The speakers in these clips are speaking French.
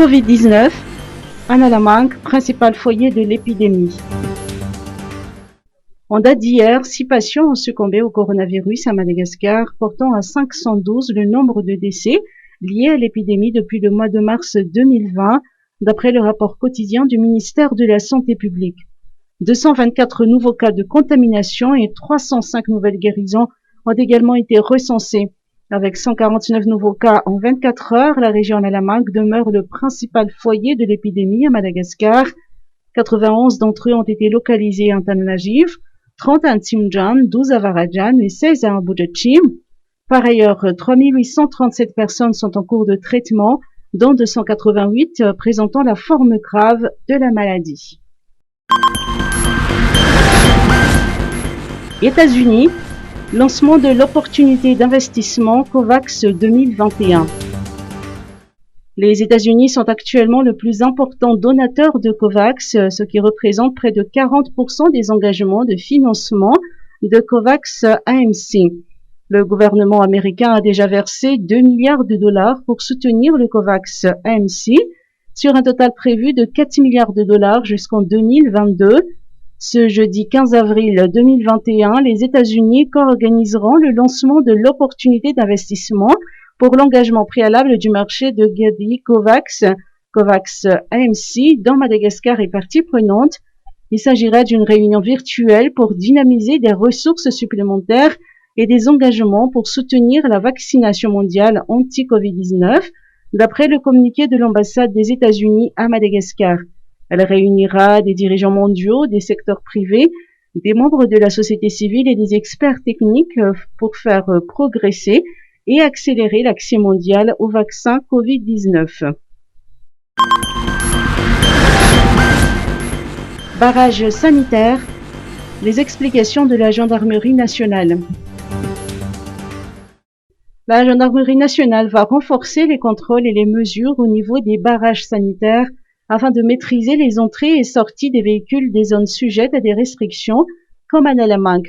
Covid-19, Analamang, principal foyer de l'épidémie. En date d'hier, 6 patients ont succombé au coronavirus à Madagascar, portant à 512 le nombre de décès liés à l'épidémie depuis le mois de mars 2020, d'après le rapport quotidien du ministère de la Santé publique. 224 nouveaux cas de contamination et 305 nouvelles guérisons ont également été recensés. Avec 149 nouveaux cas en 24 heures, la région Analamang demeure le principal foyer de l'épidémie à Madagascar. 91 d'entre eux ont été localisés à Tananarive, 30 à Nsimjan, 12 à Varadjan et 16 à Ambujachim. Par ailleurs, 3837 personnes sont en cours de traitement, dont 288 présentant la forme grave de la maladie. États-Unis, lancement de l'opportunité d'investissement COVAX 2021. Les États-Unis sont actuellement le plus important donateur de COVAX, ce qui représente près de 40% des engagements de financement de COVAX AMC. Le gouvernement américain a déjà versé 2 milliards de dollars pour soutenir le COVAX AMC sur un total prévu de 4 milliards de dollars jusqu'en 2022. Ce jeudi 15 avril 2021, les États-Unis co-organiseront le lancement de l'opportunité d'investissement pour l'engagement préalable du marché de Gavi COVAX AMC dans Madagascar et parties prenantes. Il s'agira d'une réunion virtuelle pour dynamiser des ressources supplémentaires et des engagements pour soutenir la vaccination mondiale anti-Covid-19, d'après le communiqué de l'ambassade des États-Unis à Madagascar. Elle réunira des dirigeants mondiaux, des secteurs privés, des membres de la société civile et des experts techniques pour faire progresser et accélérer l'accès mondial au vaccin Covid-19. Barrage sanitaire, les explications de la gendarmerie nationale. La gendarmerie nationale va renforcer les contrôles et les mesures au niveau des barrages sanitaires afin de maîtriser les entrées et sorties des véhicules des zones sujettes à des restrictions, comme à Analamang.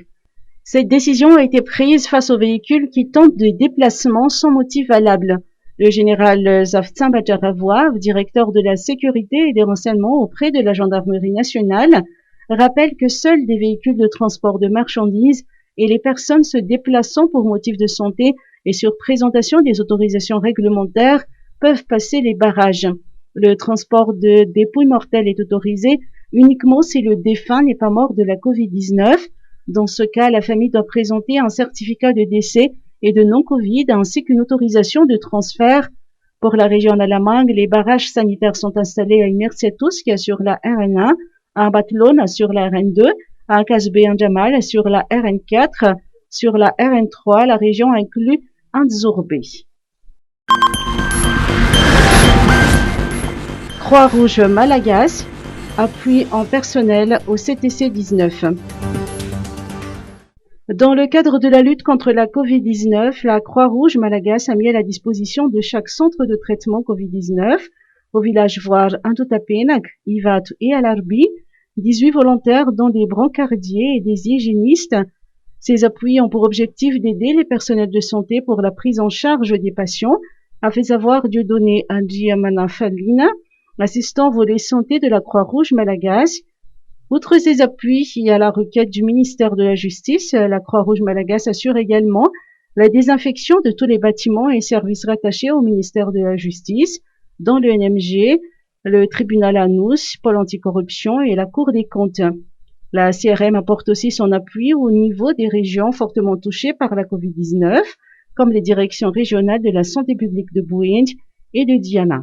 Cette décision a été prise face aux véhicules qui tentent des déplacements sans motif valable. Le général Zaftin Bajaravoa, directeur de la sécurité et des renseignements auprès de la gendarmerie nationale, rappelle que seuls des véhicules de transport de marchandises et les personnes se déplaçant pour motif de santé et sur présentation des autorisations réglementaires peuvent passer les barrages. Le transport de dépouilles mortelles est autorisé uniquement si le défunt n'est pas mort de la Covid-19. Dans ce cas, la famille doit présenter un certificat de décès et de non-Covid ainsi qu'une autorisation de transfert. Pour la région Analamang, les barrages sanitaires sont installés à Imersetus qui assure la RN1, à Batlon sur la RN2, à Kasbe Anjamal sur la RN4, sur la RN3, la région inclut Andzurbe. Croix-Rouge Malagasy, appui en personnel au CTC 19. Dans le cadre de la lutte contre la Covid-19, la Croix-Rouge Malagasy a mis à la disposition de chaque centre de traitement Covid-19, au village voire Antotapenak, Ivat et Alarbi, 18 volontaires dont des brancardiers et des hygiénistes. Ces appuis ont pour objectif d'aider les personnels de santé pour la prise en charge des patients, a fait savoir Dieudonné Andjiamana Falina, assistant volet santé de la Croix-Rouge Malagasy. Outre ces appuis, il y a la requête du ministère de la Justice. La Croix-Rouge Malagasy assure également la désinfection de tous les bâtiments et services rattachés au ministère de la Justice, dont le NMG, le tribunal Anous, Pôle anticorruption et la Cour des comptes. La CRM apporte aussi son appui au niveau des régions fortement touchées par la Covid-19, comme les directions régionales de la santé publique de Bouéndj et de Diana.